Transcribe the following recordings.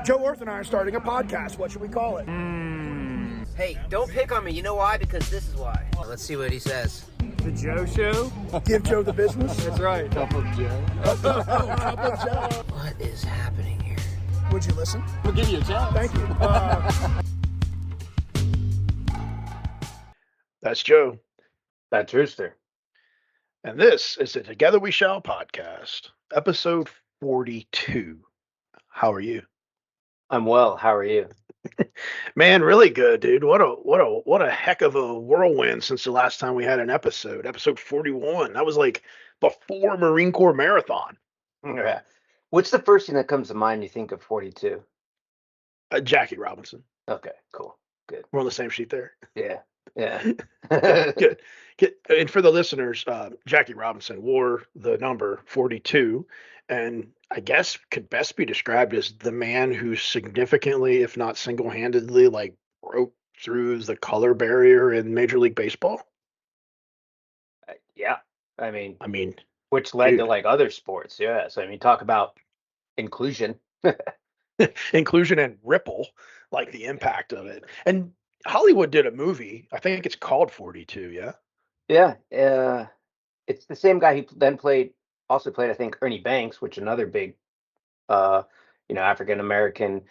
Joe Orth and I are starting a podcast. What should we call it? Hey, don't pick on me. You know why? Because this is why. Let's see what he says. The Joe Show? Give Joe the business? That's right. Cup of Joe. Cup of Joe. What is happening here? Would you listen? We'll give you a chance. Thank you. That's Joe. That's Rooster. And this is the Together We Shall podcast, episode 42. How are you? I'm well. How are you? Man, really good, dude. What a heck of a whirlwind since the last time we had an episode 41. That was like before Marine Corps Marathon. Yeah. What's the first thing that comes to mind when you think of 42? Jackie Robinson. Okay, cool. Good. We're on the same sheet there. Yeah. Yeah. Good. And for the listeners, Jackie Robinson wore the number 42, and I guess could best be described as the man who significantly, if not single-handedly, like broke through the color barrier in Major League Baseball. Yeah. I mean, which led dude. to like other sports. Yeah. So I mean, talk about inclusion. Inclusion and ripple, like the impact of it. And Hollywood did a movie. I think it's called 42. Yeah. Yeah. It's the same guy who then also played, I think, Ernie Banks, which another big, African American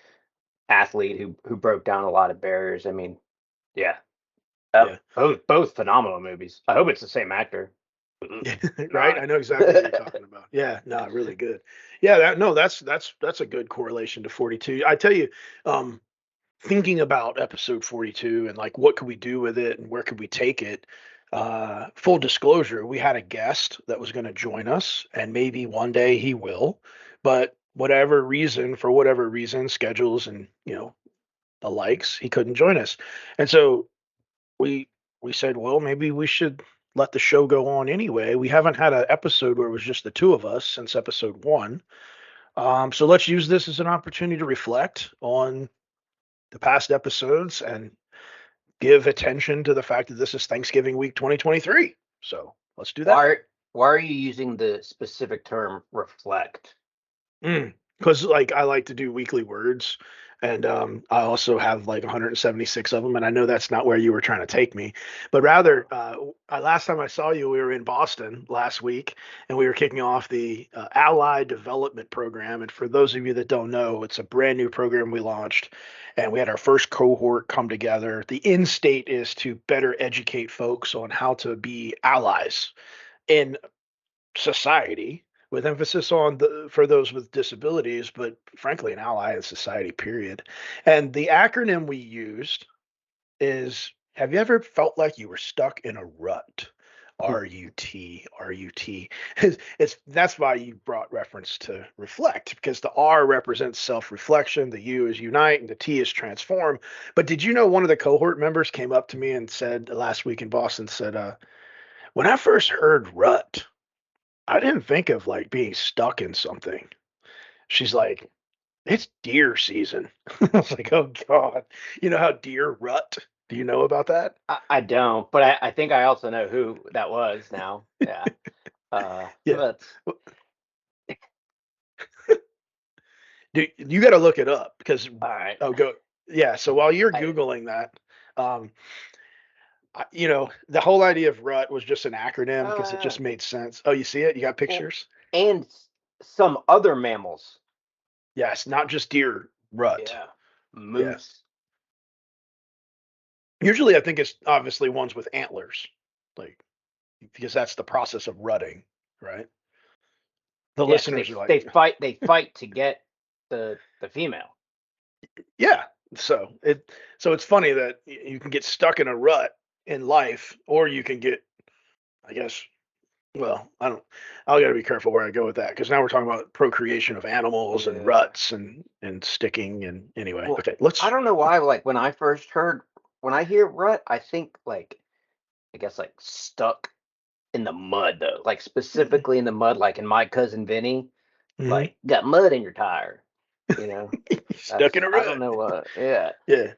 athlete who broke down a lot of barriers. I mean, yeah. Yeah. Both phenomenal movies. I hope it's the same actor. Right. I know exactly what you're talking about. Yeah. No, really good. Yeah. That's a good correlation to 42. I tell you, thinking about episode 42 and like what could we do with it and where could we take it. Full disclosure, we had a guest that was going to join us, and maybe one day he will, but for whatever reason, schedules and the likes, he couldn't join us. And so we said, well, maybe we should let the show go on anyway. We haven't had an episode where it was just the two of us since episode 1. So let's use this as an opportunity to reflect on the past episodes and give attention to the fact that this is Thanksgiving week 2023. So let's do that. Why are you using the specific term reflect? Because I like to do weekly words, and I also have like 176 of them, and I know that's not where you were trying to take me, but rather last time I saw you, we were in Boston last week, and we were kicking off the Ally Development Program. And for those of you that don't know, it's a brand new program we launched, and we had our first cohort come together. The end state is to better educate folks on how to be allies in society, with emphasis on for those with disabilities, but frankly, an ally in society, period. And the acronym we used is, have you ever felt like you were stuck in a rut? RUT. That's why you brought reference to reflect, because the R represents self-reflection, the U is unite, and the T is transform. But did you know one of the cohort members came up to me and said last week in Boston, said, when I first heard rut, I didn't think of like being stuck in something. She's like, it's deer season. I was like, oh God. You know how deer rut? Do you know about that? I don't, but I think I also know who that was now. Yeah. Yeah. You got to look it up because, all right. Oh, go. Yeah. So while you're Googling that, the whole idea of rut was just an acronym because it just made sense. Oh, you see it? You got pictures? And some other mammals. Yes, not just deer, rut. Yeah. Moose. Yeah. Usually I think it's obviously ones with antlers, like, because that's the process of rutting, right? The listeners are like, they fight to get the female. Yeah. So it's funny that you can get stuck in a rut in life, or you can get, I guess, well, I gotta be careful where I go with that, because now we're talking about procreation of animals and ruts and sticking, and anyway. Well, okay, I don't know why, like when I hear rut, I think like, I guess like stuck in the mud though, like specifically in the mud, like in My Cousin Vinny, like got mud in your tire. you know, Stuck in a I don't rut. know what. Yeah. Yeah.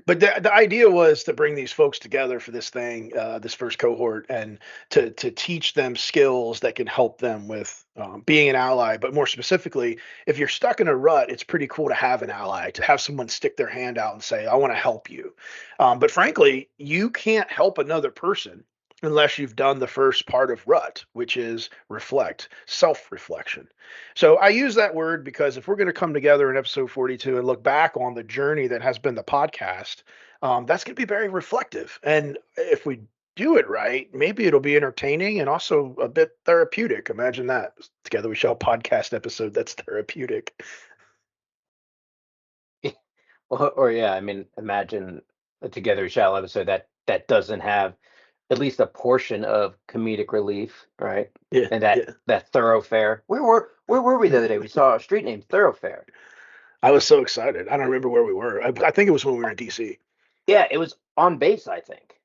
But the idea was to bring these folks together for this thing, this first cohort, and to teach them skills that can help them with being an ally. But more specifically, if you're stuck in a rut, it's pretty cool to have an ally, to have someone stick their hand out and say, "I want to help you." But frankly, you can't help another person unless you've done the first part of rut, which is reflect, self-reflection. So I use that word because if we're going to come together in episode 42 and look back on the journey that has been the podcast, that's going to be very reflective. And if we do it right, maybe it'll be entertaining and also a bit therapeutic. Imagine that. Together we shall podcast episode that's therapeutic. Or yeah, I mean, imagine a Together We Shall episode that doesn't have at least a portion of comedic relief, right? Yeah, And yeah. that thoroughfare. Where were we the other day? We saw a street named Thoroughfare. I was so excited. I don't remember where we were. I think it was when we were in DC. Yeah, it was on base, I think.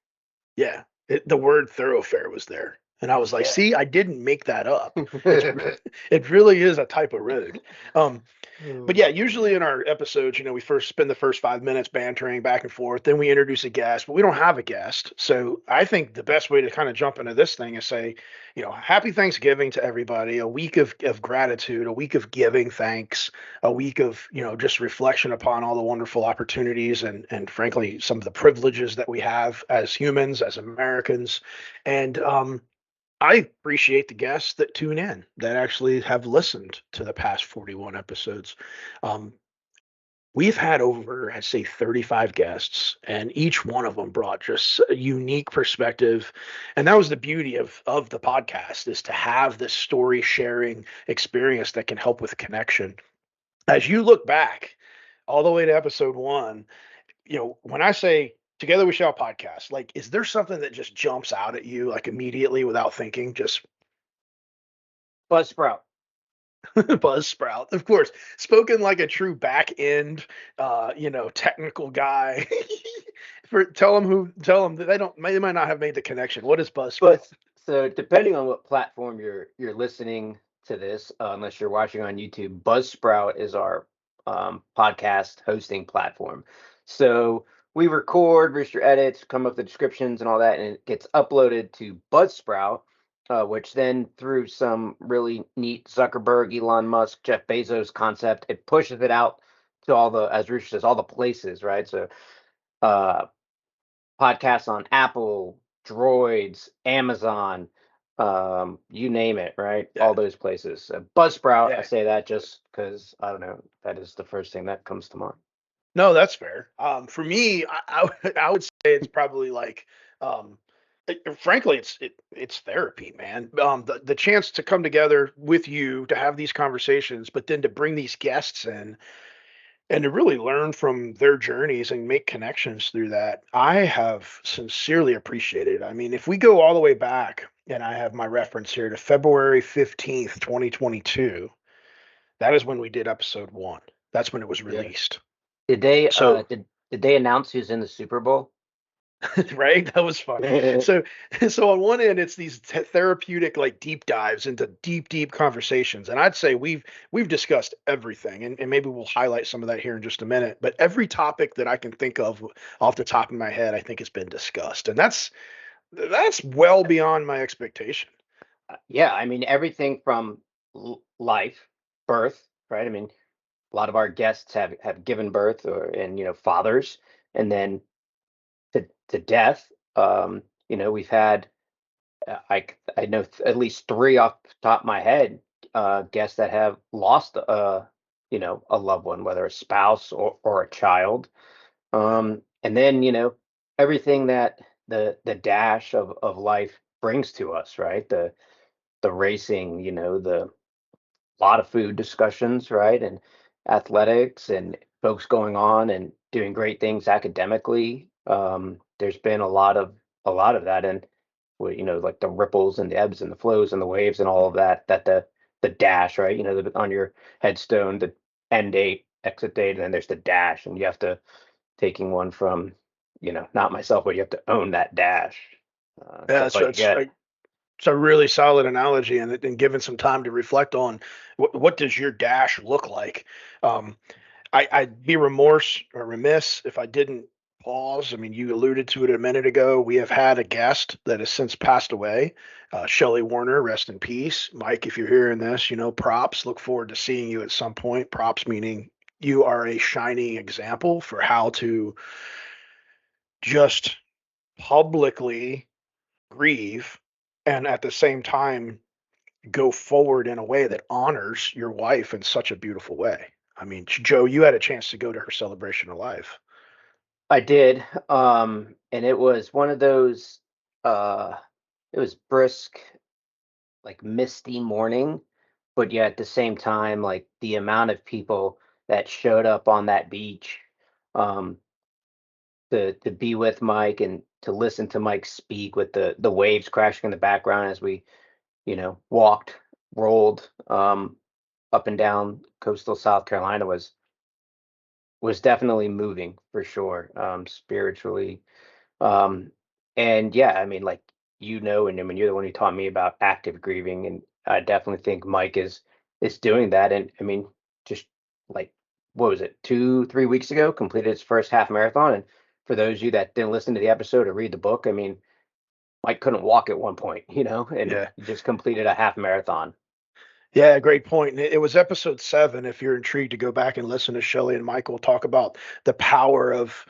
Yeah, the word thoroughfare was there. And I was like, Yeah. see, I didn't make that up. It's it really is a type of road. Um, But yeah, usually in our episodes, we first spend the first 5 minutes bantering back and forth. Then we introduce a guest, but we don't have a guest. So I think the best way to kind of jump into this thing is say, happy Thanksgiving to everybody, a week of gratitude, a week of giving thanks, a week of, just reflection upon all the wonderful opportunities and frankly, some of the privileges that we have as humans, as Americans. And I appreciate the guests that tune in, that actually have listened to the past 41 episodes. Um, we've had over, I'd say, 35 guests, and each one of them brought just a unique perspective. And that was the beauty of the podcast, is to have this story sharing experience that can help with connection. As you look back all the way to episode one, when I say Together We Shall podcast, like, is there something that just jumps out at you like immediately without thinking? Just Buzzsprout. Buzzsprout, of course, spoken like a true back end, technical guy. Tell them that they might not have made the connection. What is Buzzsprout? But so depending on what platform you're listening to this, unless you're watching on YouTube, Buzzsprout is our podcast hosting platform. So we record, Rooster edits, come up with the descriptions and all that, and it gets uploaded to Buzzsprout, which then through some really neat Zuckerberg, Elon Musk, Jeff Bezos concept, it pushes it out to all the, as Rooster says, all the places, right? So uh, podcasts on Apple, Droids, Amazon, you name it, right? Yeah, All those places. Buzzsprout, I yeah. say that just because I don't know, that is the first thing that comes to mind. No, that's fair. For me, I would say it's probably like, frankly, it's therapy, man. The chance to come together with you to have these conversations, but then to bring these guests in and to really learn from their journeys and make connections through that, I have sincerely appreciated. I mean, if we go all the way back, and I have my reference here to February 15th, 2022, that is when we did episode one. That's when it was Yeah. released. Did they So, did they announce who's in the Super Bowl? right, that was fun. So, so on one end, it's these therapeutic, like, deep dives into deep conversations, and I'd say we've discussed everything, and maybe we'll highlight some of that here in just a minute. But every topic that I can think of off the top of my head, I think has been discussed, and that's well beyond my expectation. Yeah, I mean everything from life, birth, right? I mean a lot of our guests have given birth or and fathers, and then to death. We've had I know at least three off the top of my head, guests that have lost a loved one, whether a spouse or a child. And then everything that the dash of life brings to us, right? The racing, the lot of food discussions, right? And athletics and folks going on and doing great things academically. There's been a lot of that, and like the ripples and the ebbs and the flows and the waves and all of that. That the dash, right? On your headstone, the end date, exit date, and then there's the dash, and you have to taking one from, not myself, but you have to own that dash. Yeah, That's all you that's get. It's a really solid analogy, and given some time to reflect on what does your dash look like. Um, I'd be remiss if I didn't pause. I mean, you alluded to it a minute ago. We have had a guest that has since passed away, Shelley Warner, rest in peace. Mike, if you're hearing this, props. Look forward to seeing you at some point. Props meaning you are a shining example for how to just publicly grieve and at the same time go forward in a way that honors your wife in such a beautiful way. I mean, Joe, you had a chance to go to her celebration of life. I did, and it was one of those. It was brisk, like misty morning, but yet at the same time, like the amount of people that showed up on that beach, um, to be with Mike and to listen to Mike speak with the waves crashing in the background as we, walked, rolled, up and down coastal South Carolina was definitely moving for sure, spiritually. Um, and yeah, I mean, like, and I mean, you're the one who taught me about active grieving, and I definitely think Mike is doing that. And I mean, just like, what was it, 2, 3 weeks ago, completed his first half marathon. And for those of you that didn't listen to the episode or read the book, I mean, Mike couldn't walk at one point, and Yeah. he just completed a half marathon. Yeah, great point. And it was episode 7. If you're intrigued to go back and listen to Shelley and Michael talk about the power of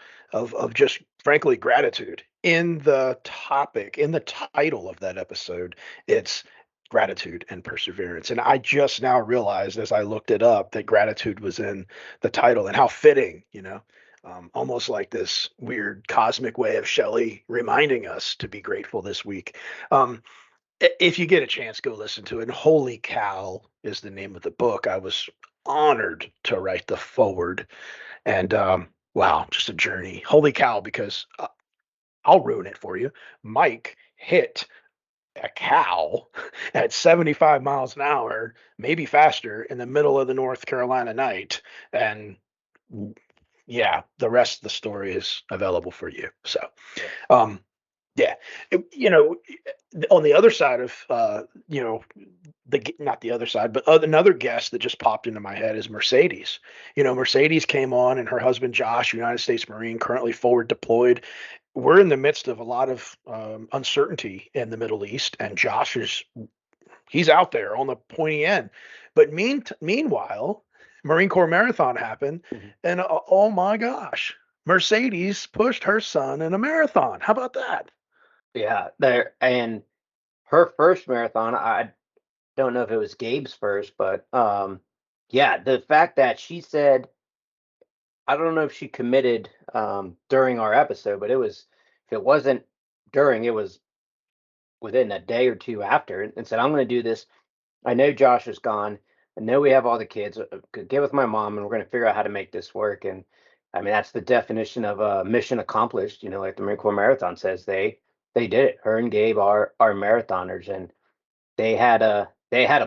just frankly gratitude. In the topic, in the title of that episode, it's gratitude and perseverance. And I just now realized as I looked it up that gratitude was in the title and how fitting, almost like this weird cosmic way of Shelley reminding us to be grateful this week. Um, if you get a chance, go listen to it. And Holy Cow is the name of the book. I was honored to write the forward. And wow, just a journey. Holy cow, because I'll ruin it for you. Mike hit a cow at 75 miles an hour, maybe faster, in the middle of the North Carolina night. And yeah, the rest of the story is available for you. So, um, yeah, on the other side of not the other side, but another guest that just popped into my head is Mercedes. Mercedes came on, and her husband Josh, United States Marine, currently forward deployed. We're in the midst of a lot of uncertainty in the Middle East, and he's out there on the pointy end. But meanwhile, Marine Corps Marathon happened, Mhm. and oh my gosh, Mercedes pushed her son in a marathon. How about that? Yeah, there and her first marathon, I don't know if it was Gabe's first, but yeah, the fact that she said, I don't know if she committed during our episode, but if it wasn't during, it was within a day or two after, and said, I'm going to do this. I know Josh is gone. I know we have all the kids. Could get with my mom, and we're going to figure out how to make this work. And I mean, that's the definition of a mission accomplished. Like the Marine Corps Marathon says, they did it. Her and Gabe are marathoners, and they had a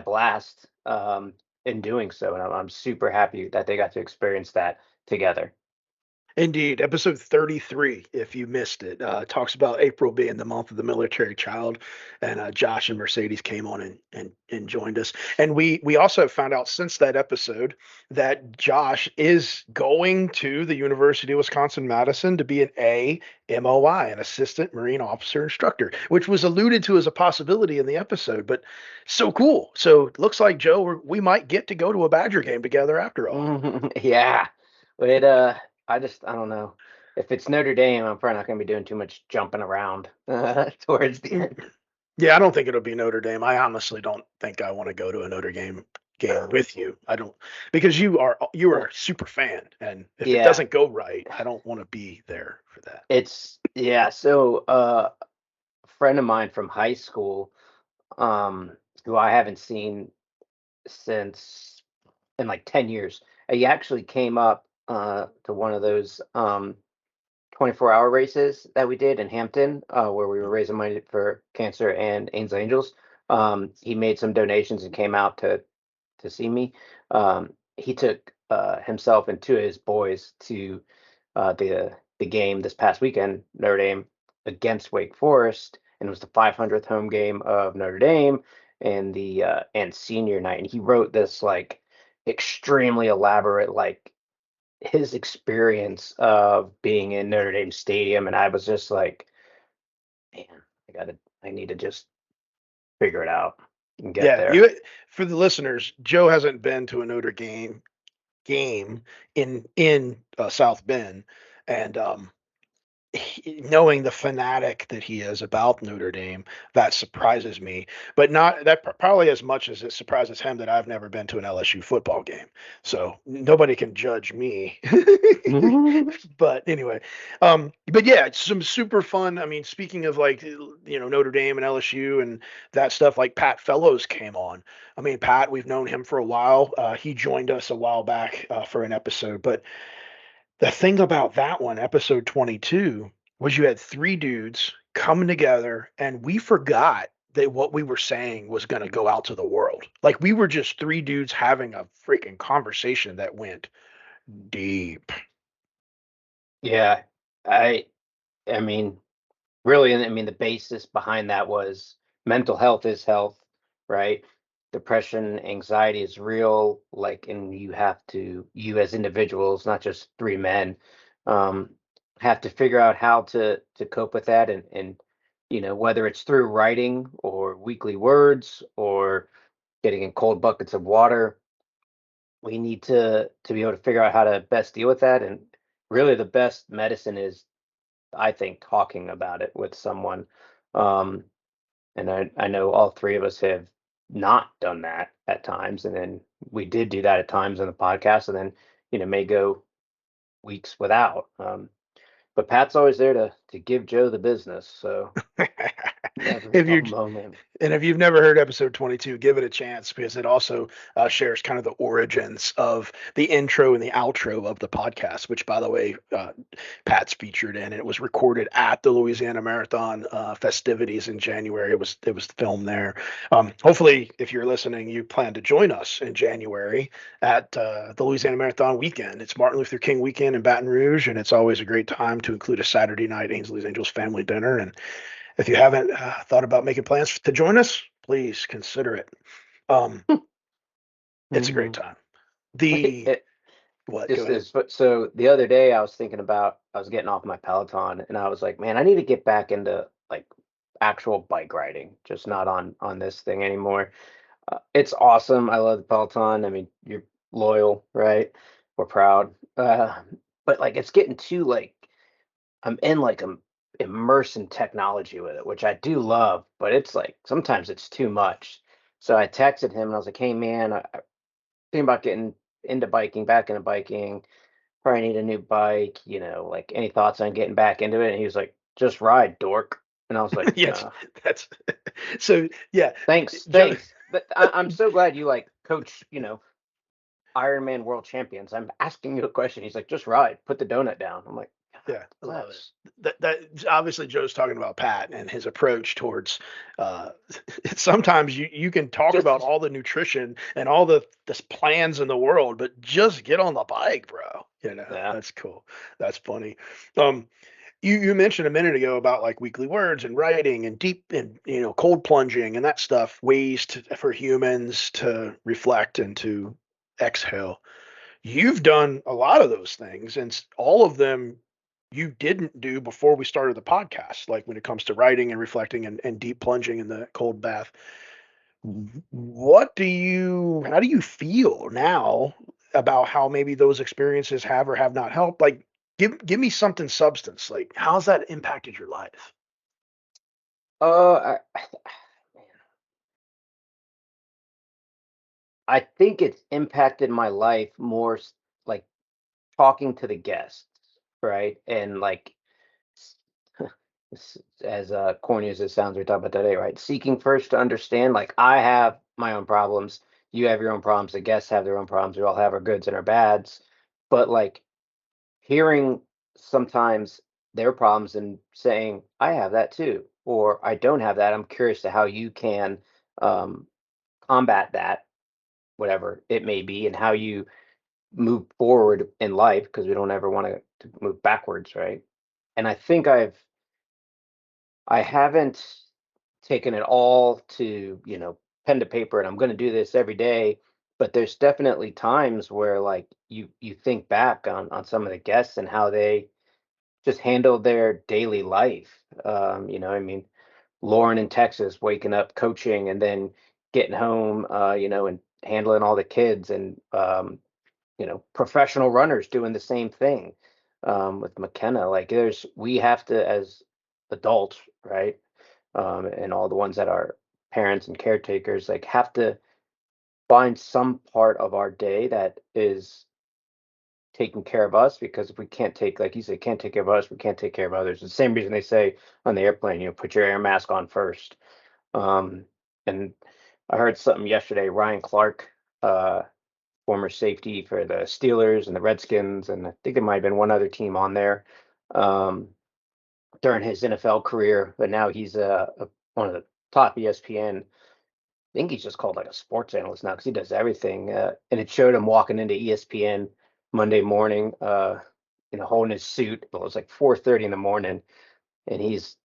blast in doing so. And I'm super happy that they got to experience that together. Indeed, episode 33, if you missed it, talks about April being the month of the military child, and Josh and Mercedes came on and joined us. And we also found out since that episode that Josh is going to the University of Wisconsin-Madison to be an AMOI, an Assistant Marine Officer Instructor, which was alluded to as a possibility in the episode. But so cool. So it looks like, Joe, we might get to go to a Badger game together after all. Yeah, it I don't know. If it's Notre Dame, I'm probably not going to be doing too much jumping around towards the Mm, end. Yeah, I don't think it'll be Notre Dame. I honestly don't think I want to go to a Notre Dame game with you. I don't, because you are Well, a super fan, and if it yeah, doesn't go right, I don't want to be there for that. it's yeah. So a friend of mine from high school, um, who I haven't seen since in like 10 years. He actually came up to one of those 24-hour races that we did in Hampton, where we were raising money for cancer and Ainsley Angels. He made some donations and came out to see me. He took himself and two of his boys to the game this past weekend, Notre Dame against Wake Forest. and it was the 500th home game of Notre Dame and the and senior night, and he wrote this like extremely elaborate like his experience of being in Notre Dame Stadium, and I was just like, man, I need to just figure it out and get Yeah, there. you for the listeners, Joe hasn't been to a Notre Dame game in South Bend, and knowing the fanatic that he is about Notre Dame, that surprises me. But not that probably as much as it surprises him that I've never been to an LSU football game. So nobody can judge me. But anyway, but yeah, it's some super fun. I mean, speaking of like Notre Dame and LSU and that stuff, like Pat Fellows came on. I mean, Pat, we've known him for a while. He joined us a while back for an episode, but the thing about that one, episode 22, was you had three dudes coming together and we forgot that what we were saying was going to go out to the world. Like we were just three dudes having a freaking conversation that went deep. Yeah, I I mean, really, and I mean the basis behind that was mental health is health, right? Depression, anxiety is real, like, and you as individuals, not just three men, um, have to figure out how to cope with that, and whether it's through writing or weekly words or getting in cold buckets of water, we need to be able to figure out how to best deal with that. And really, the best medicine is, I think, talking about it with someone. Um, and I know all three of us have not done that at times. And then we did do that at times in the podcast, and then, may go weeks without. But Pat's always there to give Joe the business. So every if you moment. And if you've never heard episode 22, give it a chance because it also shares kind of the origins of the intro and the outro of the podcast, which, by the way, Pat's featured in. It was recorded at the Louisiana Marathon festivities in January. It was filmed there. Hopefully, if you're listening, you plan to join us in January at the Louisiana Marathon weekend. It's Martin Luther King weekend in Baton Rouge, and it's always a great time to include a Saturday night Ainsley's Angels family dinner. And if you haven't thought about making plans to join us, please consider it. Um, it's a great Mhm. time. The It what? Go just ahead. is. So the other day, I was getting off my Peloton, and I was like, man, I need to get back into like actual bike riding, just not on this thing anymore. It's awesome. I love the Peloton. I mean, you're loyal, right? We're proud. But like, it's getting too like I'm immersed in technology with it, which I do love. But it's like sometimes it's too much. So I texted him and I was like, hey man, I thinking about getting into biking, back into biking. Probably need a new bike. Like any thoughts on getting back into it? And he was like, just ride, dork. And I was like, Yes, that's so. Yeah, thanks, Joe. thanks. But I'm so glad you like coach, Ironman world champions. I'm asking you a question. He's like, just ride, put the donut down. I'm like, God Yeah, I love it. bless. That obviously Joe's talking about Pat and his approach towards. Uh, sometimes you can talk about Just all the nutrition and all the plans in the world, but just get on the bike, bro. yeah. That's cool. That's funny. Um, you mentioned a minute ago about like weekly words and writing and deep and cold plunging and that stuff, ways for humans to reflect and to exhale. You've done a lot of those things, and all of them you didn't do before we started the podcast, like when it comes to writing and reflecting and deep plunging in the cold bath. How do you feel now about how maybe those experiences have or have not helped? Like, give me something substance. Like, how's that impacted your life? Man, I think it's impacted my life more like talking to the guests, right? And like as corny as it sounds, we talk about today, right? Seeking first to understand, like I have my own problems, you have your own problems, the guests have their own problems, we all have our goods and our bads. But like hearing sometimes their problems and saying, I have that too, or I don't have that. I'm curious to how you can um, combat that, whatever it may be, and how you move forward in life, because we don't ever want to move backwards, right? And I think I haven't. taking it all to, pen to paper, and I'm going to do this every day. But there's definitely times where like you think back on some of the guests and how they just handle their daily life. I mean, Lauren in Texas waking up, coaching, and then getting home, and handling all the kids, and professional runners doing the same thing. With McKenna, like we have to, as adults, right? And all the ones that are parents and caretakers, like have to find some part of our day that is taking care of us, because if we can't take, like you said, can't take care of us, we can't take care of others. It's the same reason they say on the airplane, put your air mask on first. And I heard something yesterday. Ryan Clark, former safety for the Steelers and the Redskins, and I think there might have been one other team on there um, during his NFL career, but now he's one of the top ESPN. I think he's just called like a sports analyst now because he does everything. And it showed him walking into ESPN Monday morning, holding his suit. It was like 4:30 in the morning, and he's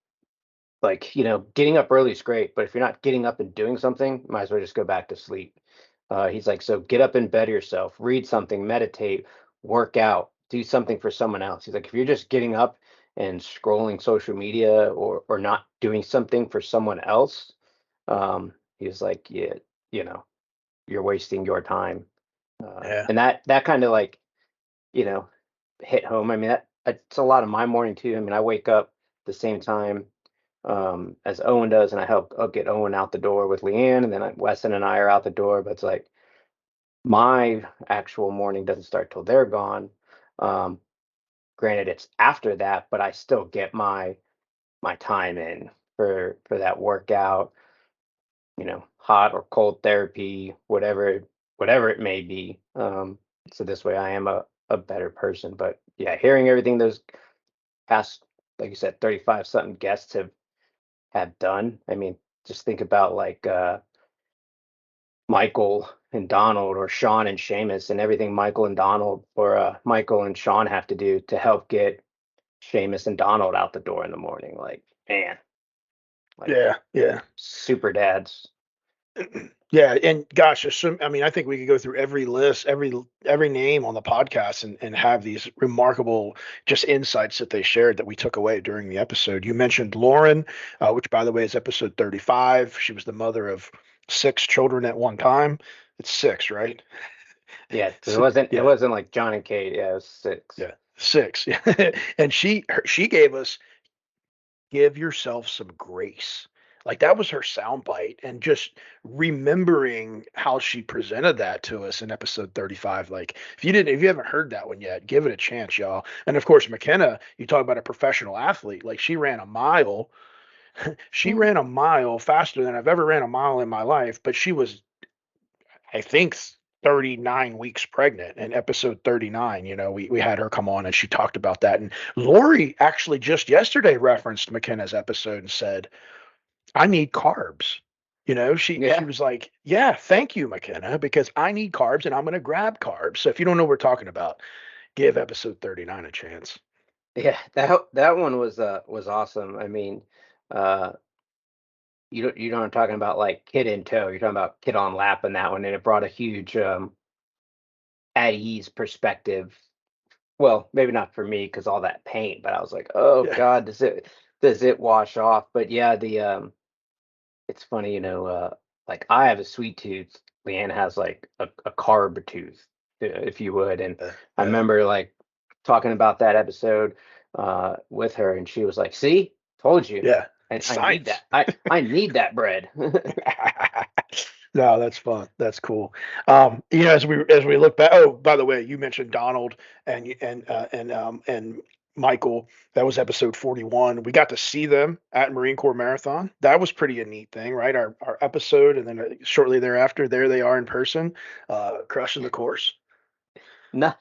like, getting up early is great, but if you're not getting up and doing something, might as well just go back to sleep. He's like, so get up and better yourself, read something, meditate, work out, do something for someone else. He's like, if you're just getting up and scrolling social media or not doing something for someone else, he's like, yeah, you know, you're wasting your time. Yeah. And that kind of like, you know, hit home. I mean, it's a lot of my morning too. I mean, I wake up the same time as Owen does, and I'll get Owen out the door with Leanne, and then Weston and I are out the door. But it's like my actual morning doesn't start till they're gone. Um, Granted, it's after that, but I still get my time in for that workout, hot or cold therapy, whatever it may be. So this way I am a better person. But yeah, hearing everything those past, like you said, 35 something guests have done. I mean, just think about like Michael and Donald, or Sean and Seamus, and everything Michael and Donald, or Michael and Sean have to do to help get Seamus and Donald out the door in the morning. Like, man, like Yeah. Yeah. super dads. Yeah, and gosh, I mean, I think we could go through every list, every name on the podcast, and have these remarkable just insights that they shared that we took away during the episode. You mentioned Lauren, which by the way is episode 35. She was the mother of 6 children at one time. It's six, right? Yeah, so it Yeah, wasn't like John and Kate. Yeah, it was six. yeah, six. Yeah, and she gave us give yourself some grace. Like that was her soundbite, and just remembering how she presented that to us in episode 35. Like if you haven't heard that one yet, give it a chance, y'all. And of course, McKenna, you talk about a professional athlete. Like she ran a mile. She ran a mile faster than I've ever ran a mile in my life, but she was, I think, 39 weeks pregnant in episode 39. We had her come on and she talked about that. And Lori actually just yesterday referenced McKenna's episode and said, I need carbs. She Yeah, was like, yeah, thank you, McKenna, because I need carbs and I'm going to grab carbs. So if you don't know what we're talking about, give episode 39 a chance. yeah. That one was awesome. I mean, uh, you know what I'm talking about, like kid in tow. You're talking about kid on lap in that one, and it brought a huge at ease perspective. Well, maybe not for me because all that paint, but I was like, oh Yeah. God, does it wash off? But yeah, the it's funny, like I have a sweet tooth. Leanne has like a carb tooth, if you would. And I Yeah. remember like talking about that episode with her, and she was like, "See, told you, Yeah. and It's I need science. that. I need that bread." No, that's fun. That's cool. As we look back. Oh, by the way, you mentioned Donald and Michael. That was episode 41. We got to see them at Marine Corps Marathon. That was pretty a neat thing, right? Our episode, and then shortly thereafter, there they are in person, crushing the course. No,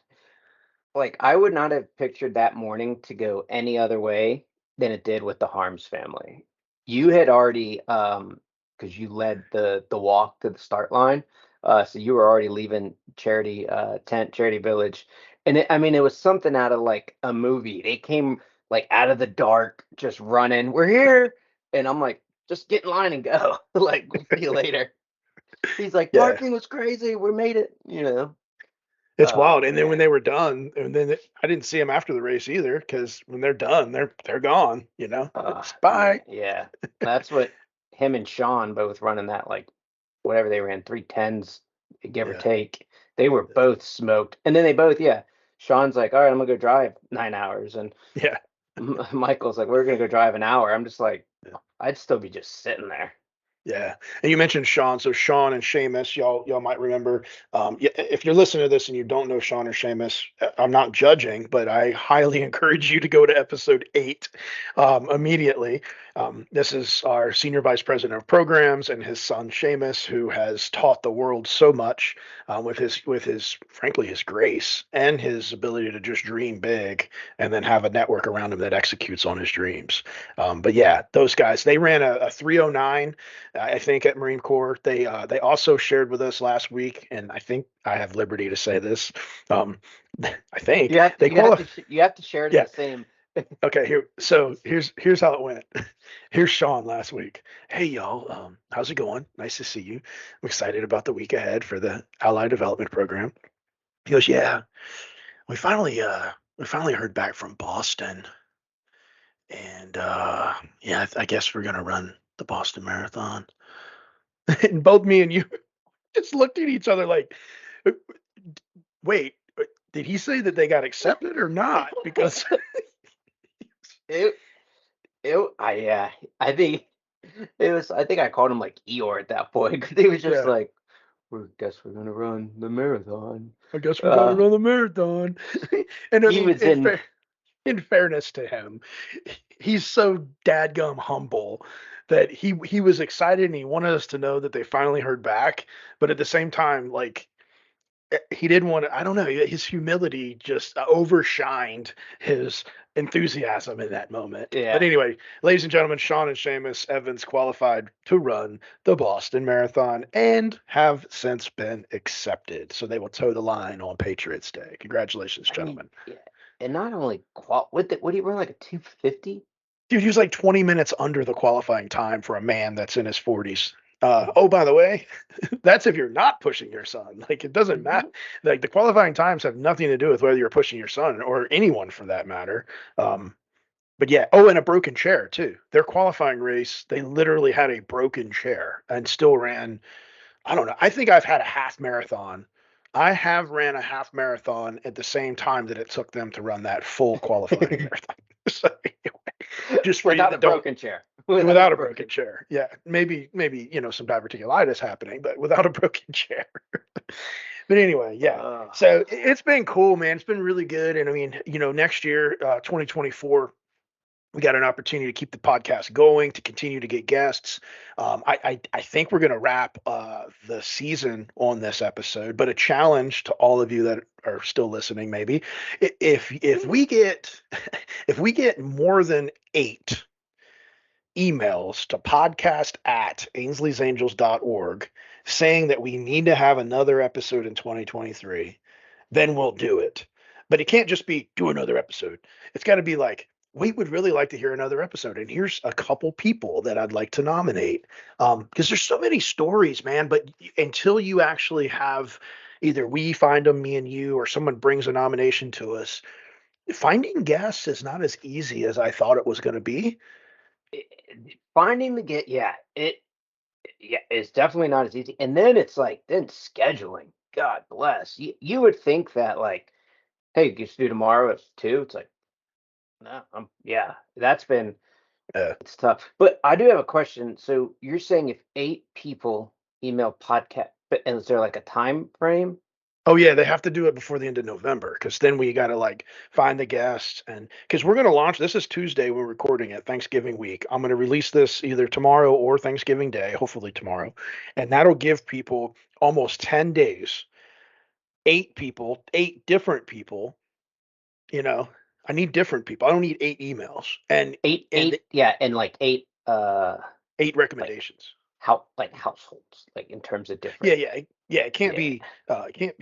like I would not have pictured that morning to go any other way than it did with the Harms family. You had already because you led the walk to the start line. So you were already leaving Charity tent, Charity Village. And I mean it was something out of like a movie. They came like out of the dark, just running. We're here. And I'm like, just get in line and go. Like, we'll see you later. He's like, Yeah. parking was crazy. We made it, It's wild. And then when Man. they were done, and then I didn't see them after the race either, because when they're done, they're gone. It's bye. Man, yeah. That's what him and Sean both running that, like, whatever they ran, 310s, give or Yeah, take. They were both smoked. And then they both, yeah. Sean's like, all right, I'm gonna go drive 9 hours. And yeah. Michael's like, we're gonna go drive an hour. I'm just like, I'd still be just sitting there. Yeah, and you mentioned Sean. So Sean and Seamus, y'all might remember. If you're listening to this and you don't know Sean or Seamus, I'm not judging, but I highly encourage you to go to episode 8 immediately. This is our senior vice president of programs and his son Seamus, who has taught the world so much with his frankly his grace and his ability to just dream big and then have a network around him that executes on his dreams. But yeah, those guys, they ran a 309. I think at Marine Corps. They also shared with us last week, and I think I have liberty to say this. I think You have to they you have to qualify. you have to share it in Yeah. the same. Okay. Here's how it went. Here's Sean last week. Hey y'all, how's it going? Nice to see you. I'm excited about the week ahead for the Allied Development Program. He goes, yeah, we finally heard back from Boston, and yeah, I guess we're gonna run the Boston Marathon. And both me and you just looked at each other like, "Uh, wait, did he say that they got accepted or not?" Because It, I think it was. I think I called him like Eeyore at that point because he was just yeah, like, "We guess we're gonna run the marathon." I guess we got to Uh, run the marathon. And I he mean, was in. in fairness to him, he's so dadgum humble that he was excited and he wanted us to know that they finally heard back, but at the same time, like he didn't want to. I don't know. His humility just overshined his enthusiasm in that moment. But Yeah, anyway, ladies and gentlemen, Sean and Seamus Evans qualified to run the Boston Marathon and have since been accepted. So they will toe the line on Patriots Day. Congratulations, I mean, gentlemen. yeah, and not only what do you run, like a 250? Dude, he was like 20 minutes under the qualifying time for a man that's in his 40s. Oh, by the way, that's if you're not pushing your son. Like, it doesn't matter. Like, the qualifying times have nothing to do with whether you're pushing your son or anyone for that matter. Um, but yeah, oh, and a broken chair too. Their qualifying race, they literally had a broken chair and still ran. I don't know. I think I've had a half marathon. I have ran a half marathon at the same time that it took them to run that full qualifying marathon. So, just for you Without a that don't, broken chair. Without a without a broken. broken chair. Yeah, maybe some diverticulitis happening, but without a broken chair. But anyway, yeah. Uh, So it's been cool, man. It's been really good, and I mean, next year, 2024, we got an opportunity to keep the podcast going, to continue to get guests. I think we're going to wrap the season on this episode, but a challenge to all of you that are still listening, maybe if we get if we get more than 8 emails to podcast@ainsleysangels.org saying that we need to have another episode in 2023, then we'll do it. But it can't just be do another episode. It's got to be like, we would really like to hear another episode. And here's a couple people that I'd like to nominate. Because there's so many stories, man. But until you actually have either we find them, me and you, or someone brings a nomination to us, finding guests is not as easy as I thought it was going to be. Finding the get, yeah, it's definitely not as easy. And then it's like, then scheduling. God bless. You would think that, like, hey, you should do tomorrow at 2. It's like, no, yeah, that's been, Uh, it's tough. But I do have a question. So you're saying if 8 people email podcast, but and is there like a time frame? Oh yeah, they have to do it before the end of November because then we got to like find the guests and because we're going to launch. This is Tuesday. We're recording it Thanksgiving week. I'm going to release this either tomorrow or Thanksgiving Day, hopefully tomorrow, and that'll give people almost 10 days. 8 people, 8 different people. You know, I need different people. I don't need 8 emails and Eight, yeah, and like 8, 8 like recommendations. like households, like in terms of Yeah, different. yeah, yeah. It can't Yeah, be. It can't.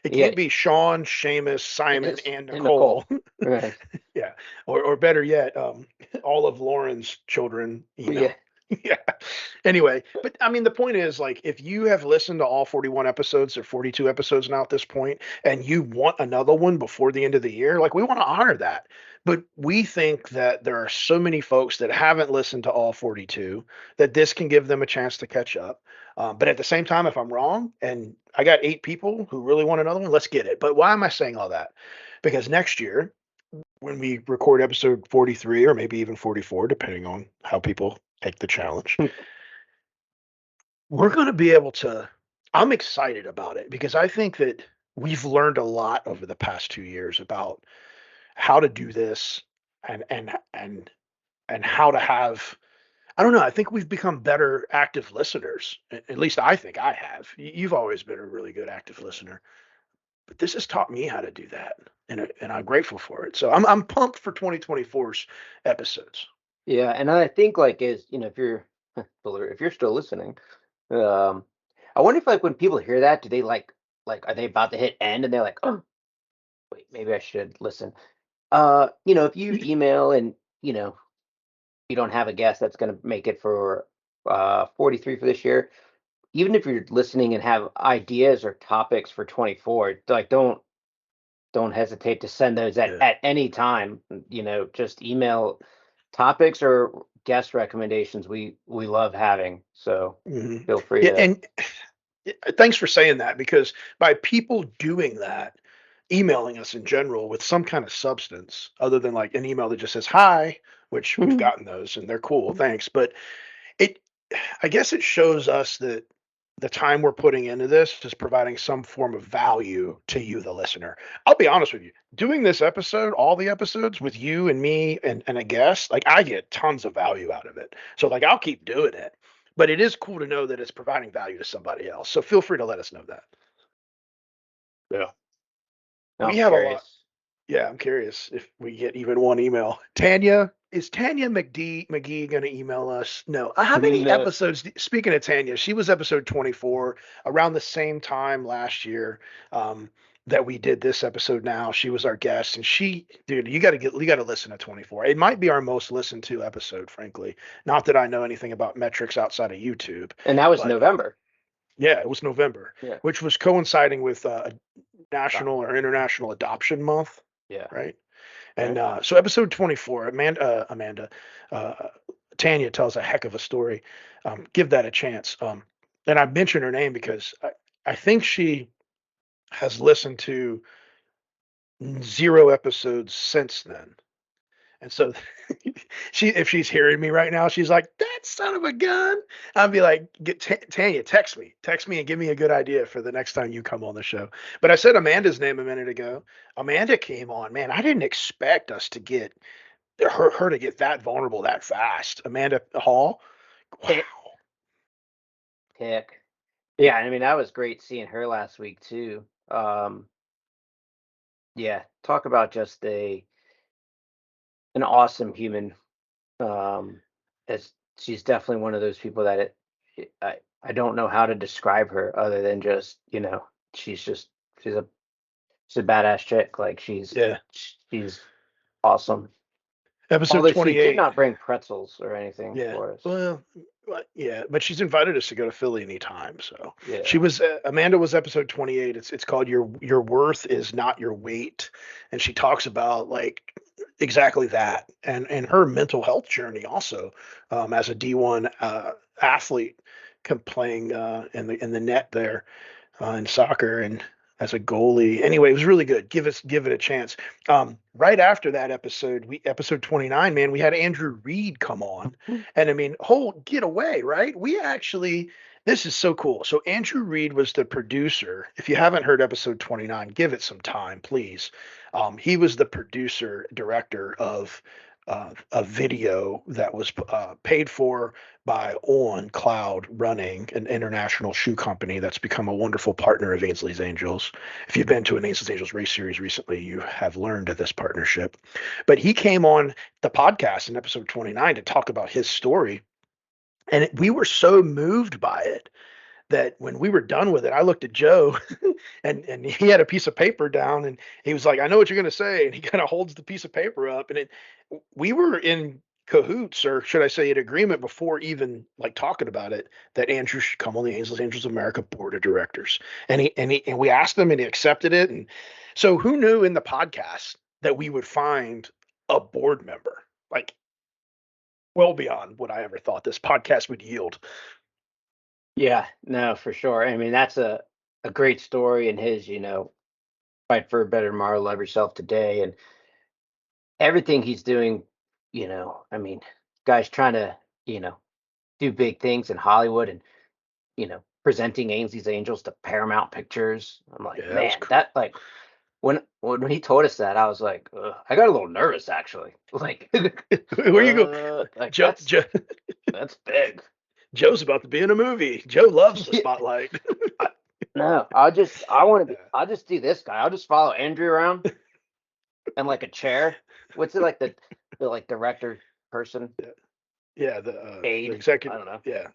It yeah, can't be Sean, Seamus, Simon, it's and and Nicole. Nicole, right? Yeah, or better yet, all of Lauren's children Yeah, email. Yeah. Anyway, but I mean, the point is, like, if you have listened to all 41 episodes or 42 episodes now at this point, and you want another one before the end of the year, like, we want to honor that. But we think that there are so many folks that haven't listened to all 42 that this can give them a chance to catch up. But at the same time, if I'm wrong and I got 8 people who really want another one, let's get it. But why am I saying all that? Because next year, when we record episode 43 or maybe even 44, depending on how people take the challenge, we're going to be able to. I'm excited about it because I think that we've learned a lot over the past 2 years about how to do this and how to have. I don't know. I think we've become better active listeners. At least I think I have. You've always been a really good active listener, but this has taught me how to do that, and I'm grateful for it. So I'm pumped for 2024's episodes. Yeah, and I think like is if you're if you're still listening, um, I wonder if like when people hear that, do they like are they about to hit end and they're like, oh wait, maybe I should listen. If you email and you don't have a guest that's going to make it for 43 for this year, even if you're listening and have ideas or topics for 24, like don't hesitate to send those Yeah. at any time. Just email topics or guest recommendations we love having. So Mhm. feel free Yeah, to. and thanks for saying that because by people doing that, emailing us in general with some kind of substance other than like an email that just says hi, which we've gotten those and they're cool, thanks. But it, I guess it shows us that the time we're putting into this is providing some form of value to you, the listener. I'll be honest with you, doing this episode, all the episodes with you and me and a guest, like I get tons of value out of it. So like I'll keep doing it. But it is cool to know that it's providing value to somebody else. So feel free to let us know that. Yeah. We I'm have a lot. curious. Yeah, I'm curious if we get even one email. Tanya, is Tanya McGee going to email us? No. How many No, episodes? Speaking of Tanya, she was episode 24 around the same time last year that we did this episode. Now she was our guest, and dude, you got to listen to 24. It might be our most listened to episode, frankly. Not that I know anything about metrics outside of YouTube, and that was but November. yeah, it was November, Yeah. which was coinciding with Stop. National or International Adoption Month, Yeah. right? And Right. so episode 24, uh, Tanya tells a heck of a story. Give that a chance. And I mentioned her name because I think she has listened to 0 episodes since then. And so if she's hearing me right now, she's like, that son of a gun. I'd be like, Tanya, text me and give me a good idea for the next time you come on the show. But I said Amanda's name a minute ago. Amanda came on, man. I didn't expect us to get her to get that vulnerable that fast. Amanda Hall. Wow. Tick, tick. Yeah, I mean that was great seeing her last week too. Yeah, talk about just an awesome human. Um, as she's definitely one of those people that I don't know how to describe her other than just she's just she's a she's a badass chick. Like Yeah. she's awesome. Episode Although she did 28. not bring pretzels or anything Yeah. for us. Well, yeah, but she's invited us to go to Philly anytime. So she Yeah. was Amanda was episode 28. It's called Your Worth Is Not Your Weight, and she talks about like exactly that and her mental health journey also as a D1 athlete playing in the net there in soccer and as a goalie. Anyway, it was really good. Give it a chance. Right after that episode, episode 29, man, we had Andrew Reed come on. And I mean, whole get away, right? We actually this is so cool. So Andrew Reed was the producer. If you haven't heard episode 29, give it some time, please. He was the producer director of a video that was paid for by On Cloud Running, an international shoe company that's become a wonderful partner of Ainsley's Angels. If you've been to an Ainsley's Angels race series recently, you have learned of this partnership. But he came on the podcast in episode 29 to talk about his story. And we were so moved by it that when we were done with it, I looked at Joe and he had a piece of paper down and he was like, I know what you're going to say. And he kind of holds the piece of paper up and we were in cahoots, or should I say, in agreement before even like talking about it, that Andrew should come on the Angels of America board of directors. And we asked him, and he accepted it. And so, who knew in the podcast that we would find a board member? Like, well beyond what I ever thought this podcast would yield. Yeah, no, for sure. I mean, that's a great story, and his, fight for a better tomorrow, love yourself today, and everything he's doing. I mean, guy's trying to, you know, do big things in Hollywood, and presenting Ainsley's Angels to Paramount Pictures. I'm like, Yeah, that was man, cool. that like when he told us that, I was like, ugh, I got a little nervous actually. Like, Where you go, like Joe? that's big. Joe's about to be in a movie. Joe loves the spotlight. No, I want to be. I'll just do this guy. I'll just follow Andrew around and like a chair. What's it like the like director person Yeah, the aide? I executive. don't know. Yeah.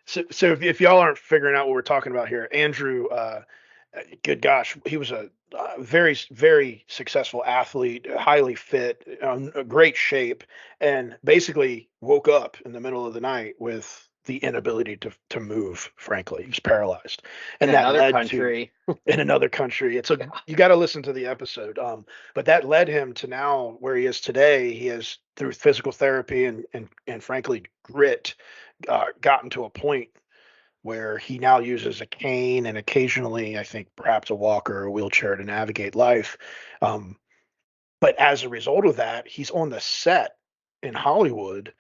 So if y'all aren't figuring out what we're talking about here, Andrew, good gosh, he was a very very successful athlete, highly fit, a great shape, and basically woke up in the middle of the night with the inability to move. Frankly, he was paralyzed, In and that another led to country. in another country. It's a Yeah. you got to listen to the episode. But that led him to now where he is today. He has through physical therapy and frankly grit, gotten to a point where he now uses a cane and occasionally, I think, perhaps a walker or a wheelchair to navigate life. Um, but as a result of that, he's on the set in Hollywood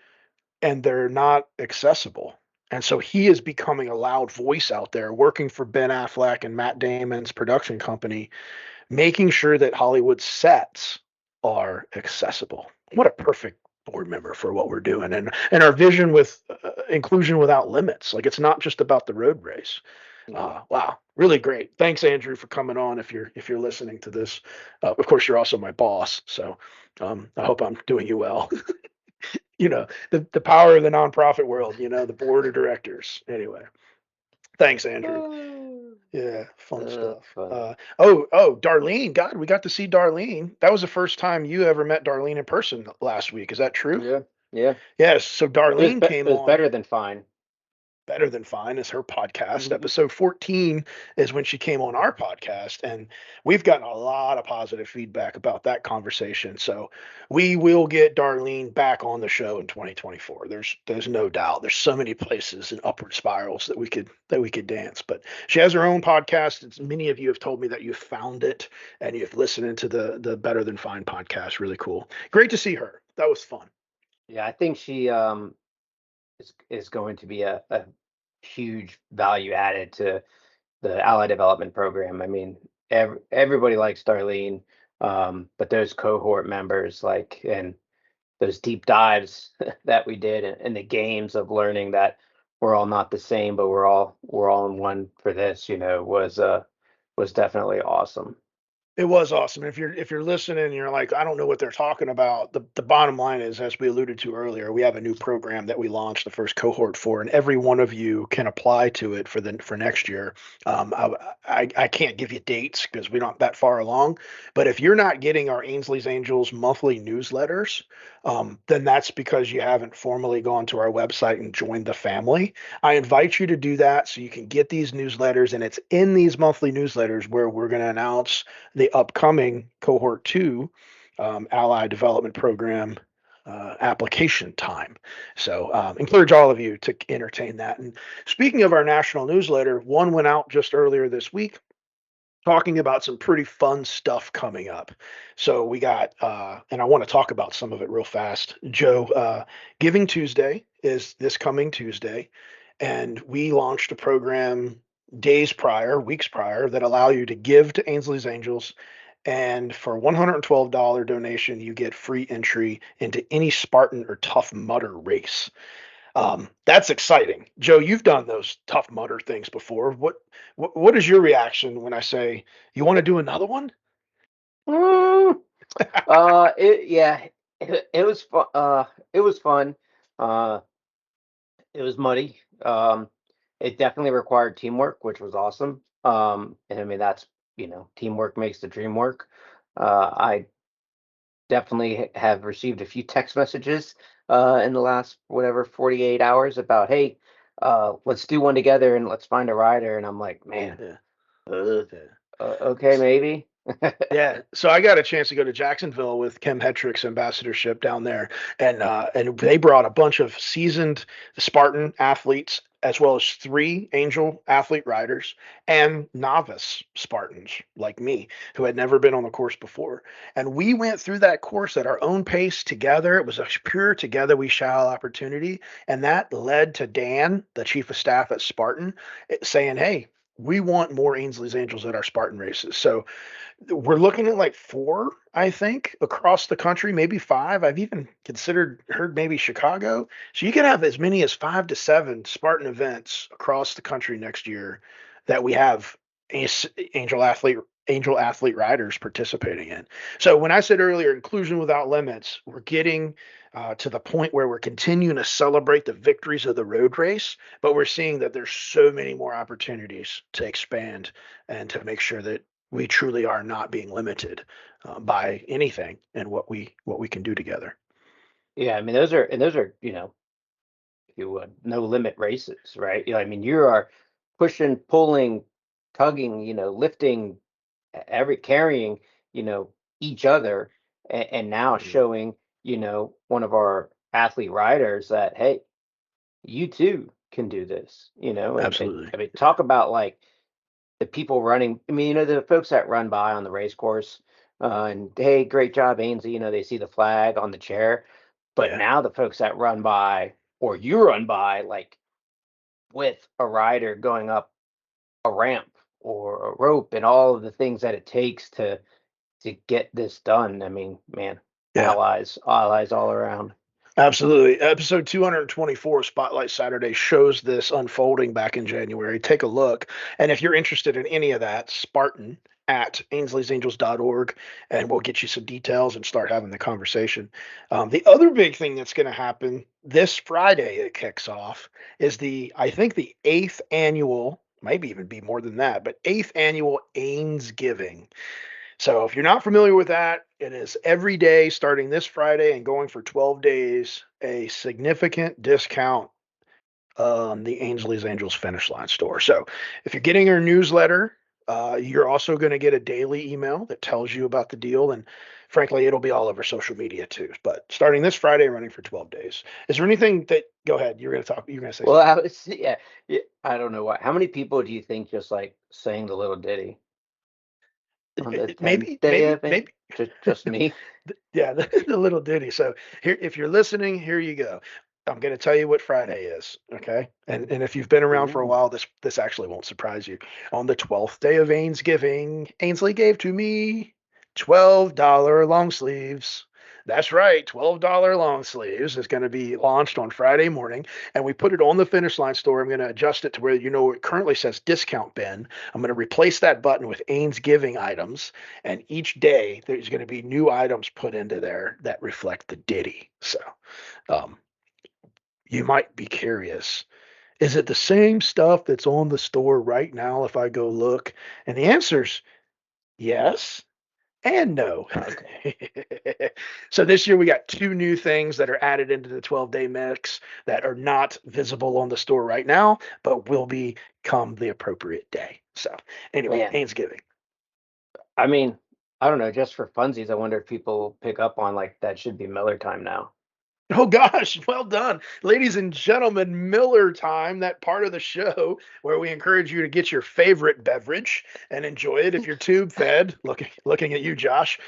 and they're not accessible. And so he is becoming a loud voice out there, working for Ben Affleck and Matt Damon's production company, making sure that Hollywood sets are accessible. What a perfect board member for what we're doing, and our vision with inclusion without limits. Like it's not just about the road race. Yeah. Wow, really great. Thanks, Andrew, for coming on. If you're listening to this, of course, you're also my boss, so I hope I'm doing you well. The power of the nonprofit world. The board of directors. Anyway, thanks, Andrew. Yeah, fun stuff. Funny. Darlene. God, we got to see Darlene. That was the first time you ever met Darlene in person last week. Is that true? Yeah. Yeah. Yes. So Darlene It came was on. better than fine. Better Than Fine is her podcast. Mhm. Episode 14 is when she came on our podcast, and we've gotten a lot of positive feedback about that conversation. So we will get Darlene back on the show in 2024. There's no doubt. There's so many places and upward spirals that we could dance. But she has her own podcast. Many of you have told me that you found it and you've listened into the Better Than Fine podcast. Really cool. Great to see her. That was fun. Yeah, I think she is going to be a huge value added to the ally development program. I mean, everybody likes Darlene, but those cohort members, like, and those deep dives that we did, and the games of learning that we're all not the same, but we're all in one for this, was definitely awesome. It was awesome. If you're listening and you're like, I don't know what they're talking about, the bottom line is, as we alluded to earlier, we have a new program that we launched the first cohort for, and every one of you can apply to it for next year. I can't give you dates because we're not that far along, but if you're not getting our Ainsley's Angels monthly newsletters, then that's because you haven't formally gone to our website and joined the family. I invite you to do that so you can get these newsletters, and it's in these monthly newsletters where we're going to announce the upcoming cohort 2 ally development program application time. So encourage all of you to entertain that. And speaking of our national newsletter, one went out just earlier this week talking about some pretty fun stuff coming up. So we got, and I want to talk about some of it real fast. Joe, Giving Tuesday is this coming Tuesday, and we launched a program days prior, weeks prior, that allow you to give to Ainsley's Angels. And for $112 donation, you get free entry into any Spartan or Tough Mudder race. That's exciting. Joe, you've done those Tough Mudder things before. What is your reaction when I say you want to do another one? Mm, yeah, it was fun. It was fun. Uh, it was muddy. It definitely required teamwork, which was awesome. And I mean, that's, teamwork makes the dream work. I definitely have received a few text messages in the last whatever 48 hours about, hey, let's do one together and let's find a rider. And I'm like, man, Yeah. uh, Yeah. okay, maybe. Yeah, so I got a chance to go to Jacksonville with Kim Hetrick's ambassadorship down there, and they brought a bunch of seasoned Spartan athletes, as well as 3 Angel athlete riders and novice Spartans like me who had never been on the course before. And we went through that course at our own pace together. It was a pure together we shall opportunity, and that led to Dan, the chief of staff at Spartan, saying, "Hey, we want more Ainsley's Angels at our Spartan races." So we're looking at like 4, I think, across the country, maybe 5. I've even heard maybe Chicago. So you can have as many as 5 to 7 Spartan events across the country next year that we have angel athlete angel athlete riders participating in. So when I said earlier, inclusion without limits, we're getting to the point where we're continuing to celebrate the victories of the road race, but we're seeing that there's so many more opportunities to expand and to make sure that we truly are not being limited by anything and what we can do together. Yeah, I mean, those are, if you would, no limit races, right? I mean, you are pushing, pulling, tugging, lifting, carrying, you know, each other, and now Mhm. showing, one of our athlete riders that, hey, you too can do this, and Absolutely. I mean, talk about like the people running. I mean, the folks that run by on the race course, and hey, great job, Ainsley. They see the flag on the chair, but Yeah. now the folks that run by, or you run by, like with a rider going up a ramp or a rope and all of the things that it takes to get this done. I mean, man, Yeah. allies all around. Absolutely. Episode 224, Spotlight Saturday, shows this unfolding back in January. Take a look. And if you're interested in any of that, Spartan at Ainsley'sAngels.org, and we'll get you some details and start having the conversation. The other big thing that's going to happen this Friday, it kicks off, is I think the 8th annual, maybe even be more than that, but 8th annual AinsGiving. So if you're not familiar with that, it is every day starting this Friday and going for 12 days, a significant discount on the Ainsley's Angels Finish Line store. So if you're getting our newsletter, you're also going to get a daily email that tells you about the deal. And frankly, it'll be all over social media too. But starting this Friday, running for 12 days. Is there anything that, go ahead, you're going to say Well, something. I was, yeah, yeah, I don't know why. How many people do you think just like sang the little ditty on the tenth Maybe, day maybe, of it? maybe. Just me. Yeah, the little ditty. So here, if you're listening, here you go. I'm going to tell you what Friday is, okay? And if you've been around for a Ooh. while, this actually won't surprise you. On the 12th day of AinsGiving, Ainsley gave to me $12 long sleeves. That's right, $12 long sleeves is going to be launched on Friday morning, and we put it on the finish line store. I'm going to adjust it to where it currently says discount bin. I'm going to replace that button with AinsGiving items, and each day there's going to be new items put into there that reflect the ditty. So um, you might be curious. Is it the same stuff that's on the store right now if I go look? And the answer's yes and no. Okay. So this year we got 2 new things that are added into the 12-day mix that are not visible on the store right now, but will become the appropriate day. So anyway, Man, Thanksgiving. I mean, I don't know, just for funsies, I wonder if people pick up on like that should be Miller time now. Oh gosh, well done. Ladies and gentlemen, Miller time, that part of the show where we encourage you to get your favorite beverage and enjoy it. If you're tube fed, looking at you, Josh,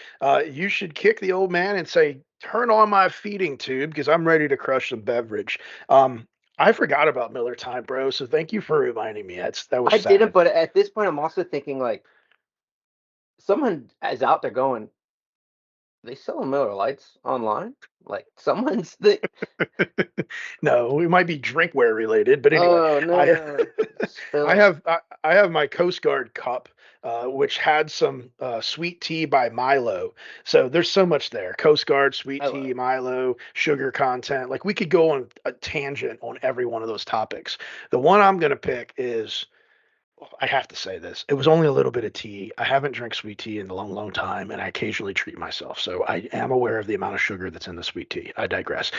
you should kick the old man and say, "Turn on my feeding tube because I'm ready to crush some beverage." I forgot about Miller time, bro. So thank you for reminding me. That was I didn't, sad. but at this point, I'm also thinking like someone is out there going, they sell Miller Lights online? Like someone's the No, we might be drinkware related, but anyway, oh I no, I spill. have I, I have my Coast Guard cup, which had some sweet tea by Milo. So there's so much there: Coast Guard, sweet Hello. tea, Milo, sugar content. Like we could go on a tangent on every one of those topics. The one I'm going to pick is, I have to say this. It was only a little bit of tea. I haven't drank sweet tea in a long, long time, and I occasionally treat myself. So I am aware of the amount of sugar that's in the sweet tea. I digress.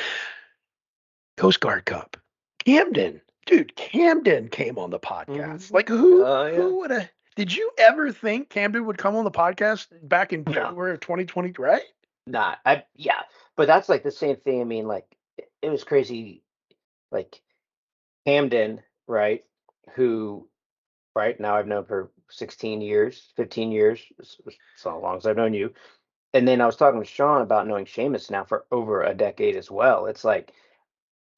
Coast Guard Cup. Camden, dude, Camden came on the podcast. Like who Oh yeah. who would have? Did you ever think Camden would come on the podcast back in No, February of 2020? Right? not. I yeah, but that's like the same thing. I mean, like it was crazy. Like Hamden, right? Who, right now I've known for 16 years, 15 years, so long as I've known you. And then I was talking with Sean about knowing Seamus now for over a decade as well. It's like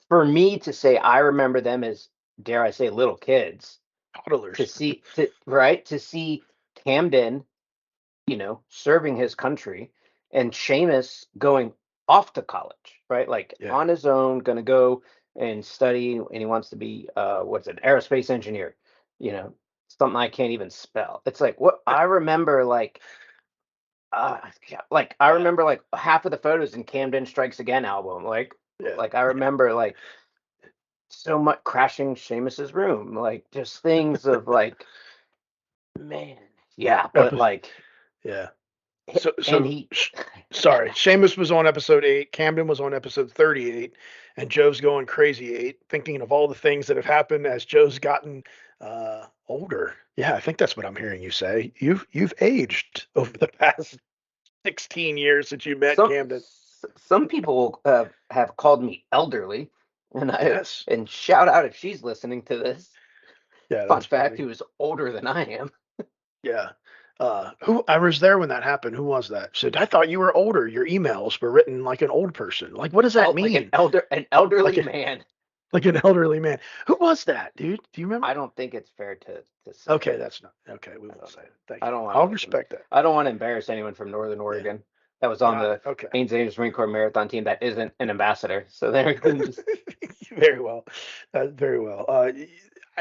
for me to say I remember them as, dare I say, little kids, to Toddlers. see to see Camden, serving his country, and Seamus going off to college, right? Like Yeah. on his own, going to go and study, and he wants to be what's it, aerospace engineer, you know, something I can't even spell. It's like what I remember, yeah, like I Yeah. remember like half of the photos in Camden Strikes Again album, Yeah. like I remember like so much crashing Seamus's room, like just things of like, man, yeah, but Epi- like, yeah. h- So and so he, sorry. Seamus was on episode 8. Camden was on episode 38, and Joe's going crazy 8, thinking of all the things that have happened as Joe's gotten older. Yeah, I think that's what I'm hearing you say. You've aged over the past 16 years since you met some Camden. some people have called me elderly, Yes. and shout out if she's listening to this. Yeah, Fun that's fact, funny. he was older than I am. Yeah. Who I was there when that happened. Who was that? Said, I thought you were older. Your emails were written like an old person. Like, what does that Like mean? an elderly Like a man. like an elderly man. Who was that, dude? Do you remember? I don't think it's fair to say. Okay, that's not okay. We I won't don't say know. it. Thank I you. don't want I'll to. respect that. I don't want to embarrass anyone from Northern Yeah. Oregon that was on Got it. the Okay. Ainsley Marine Corps marathon team that isn't an ambassador. So there, just Very well. Very well.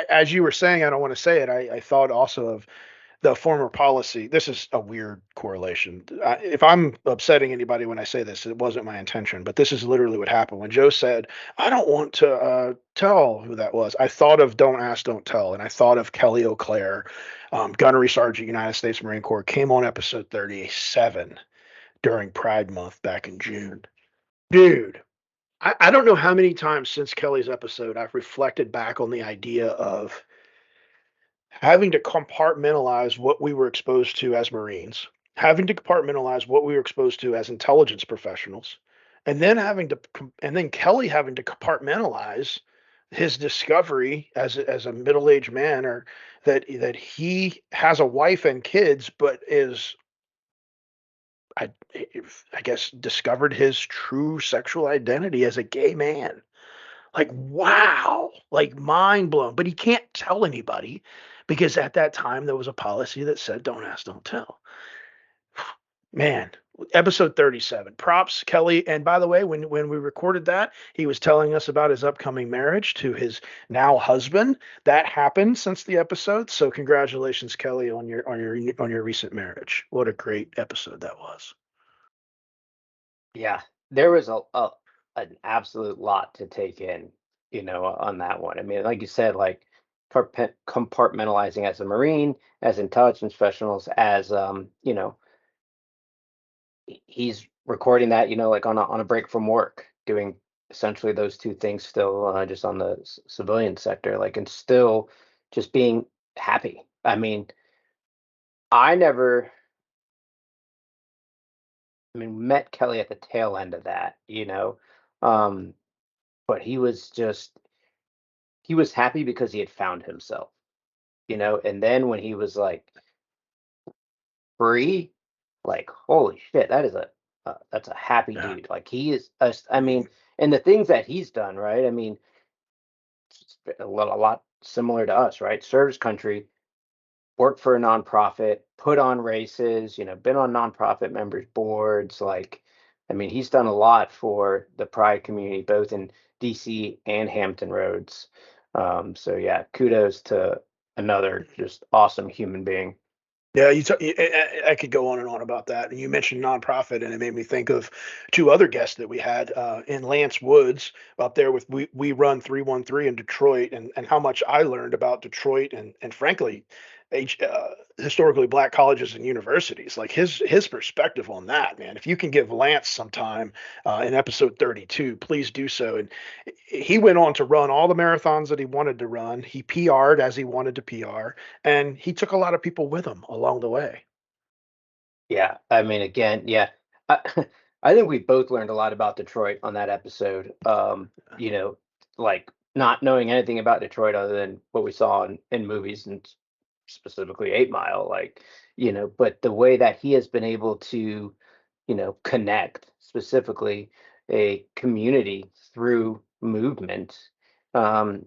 As you were saying, I don't want to say it. I thought also of the former policy. This is a weird correlation. If I'm upsetting anybody when I say this, it wasn't my intention, but this is literally what happened. When Joe said, I don't want to tell who that was, I thought of Don't Ask, Don't Tell. And I thought of Kelly O'Clair, Gunnery Sergeant, United States Marine Corps, came on episode 37 during Pride Month back in June. Dude, I don't know how many times since Kelly's episode I've reflected back on the idea of having to compartmentalize what we were exposed to as Marines, having to compartmentalize what we were exposed to as intelligence professionals, and then and then Kelly having to compartmentalize his discovery as a middle-aged man, or that he has a wife and kids, but is I, I guess discovered his true sexual identity as a gay man. Like, wow, like mind blown. But he can't tell anybody because at that time there was a policy that said don't ask, don't tell. Man, episode 37. Props, Kelly. And by the way, when we recorded that, he was telling us about his upcoming marriage to his now husband. That happened since the episode. So congratulations, Kelly, on your recent marriage. What a great episode that was. yeah, there was an absolute lot to take in, on that one. I mean, like you said, like compartmentalizing as a Marine, as intelligence professionals, as he's recording that, like on a break from work, doing essentially those two things still, just on the civilian sector, like, and still just being happy. I mean, I never, met Kelly at the tail end of that, um, but he was happy because he had found himself, and then when he was like free, like holy shit, that's a happy Yeah. dude. Like he is, I mean, and the things that he's done, right? I mean, it's a lot similar to us, right? Serves country, worked for a nonprofit, put on races, been on nonprofit members boards. Like, I mean, he's done a lot for the Pride community, both in DC and Hampton Roads. So yeah, kudos to another just awesome human being. Yeah, I could go on and on about that. And you mentioned nonprofit, and it made me think of two other guests that we had in Lance Woods up there with we run 313 in Detroit, and how much I learned about Detroit, and frankly, historically black colleges and universities. Like his perspective on that, man. If you can give Lance some time in episode 32, please do so. And he went on to run all the marathons that he wanted to run. He PR'd as he wanted to PR, and he took a lot of people with him along the way. Yeah, I mean, again, yeah, I, I think we both learned a lot about Detroit on that episode. You know, like not knowing anything about Detroit other than what we saw in movies and specifically 8 Mile, like, but the way that he has been able to, connect specifically a community through movement, um,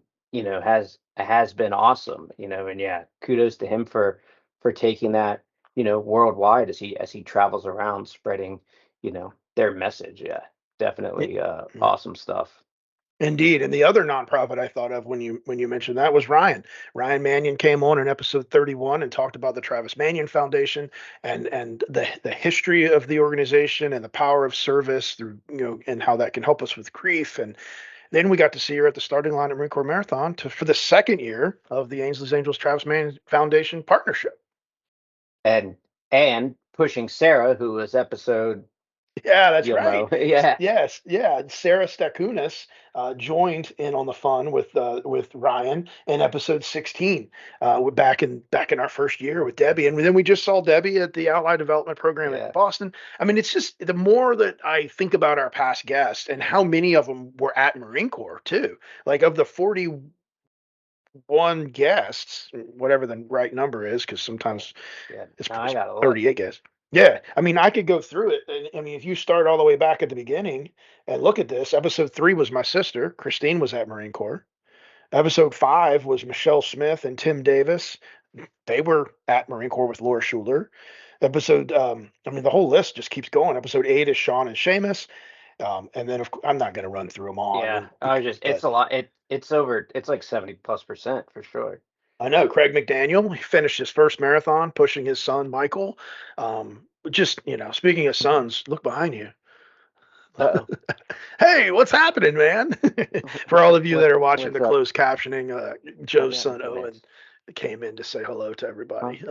has been awesome, and yeah, kudos to him for taking that worldwide as he travels around spreading, their message. Yeah, definitely awesome stuff. Indeed, and the other nonprofit I thought of when you mentioned that was Ryan. Ryan Mannion came on in episode 31 and talked about the Travis Mannion Foundation and the history of the organization and the power of service through and how that can help us with grief. And then we got to see her at the starting line at Marine Corps Marathon for the second year of the Ainsley's Angels Travis Mannion Foundation partnership. And pushing Sarah, who was episode, Yeah, that's you'll right. know. Yeah, Yes, yeah. Sarah Stakunas joined in on the fun with Ryan in episode 16, back in our first year with Debbie, and then we just saw Debbie at the Ally Development Program in yeah, Boston. I mean, it's just the more that I think about our past guests and how many of them were at Marine Corps too. Like of the 41 guests, whatever the right number is, because yeah, sometimes yeah. it's, Now I it's gotta look. 38 guys. Yeah, I mean, I could go through it. And, I mean, if you start all the way back at the beginning and look at this, episode 3 was my sister. Christine was at Marine Corps. Episode 5 was Michelle Smith and Tim Davis. They were at Marine Corps with Laura Schuler. I mean, the whole list just keeps going. Episode 8 is Sean and Seamus. And then, I'm not going to run through them all. I Yeah, mean, I was just, but it's a lot. It's like 70+% for sure. I know Craig McDaniel. He finished his first marathon, pushing his son Michael. Just speaking of sons, look behind you. Uh-oh. Hey, what's happening, man? For all of you that are watching What's the up? closed captioning, I'll Joe's be out in a son few Owen minutes. came in to say hello to Huh? everybody.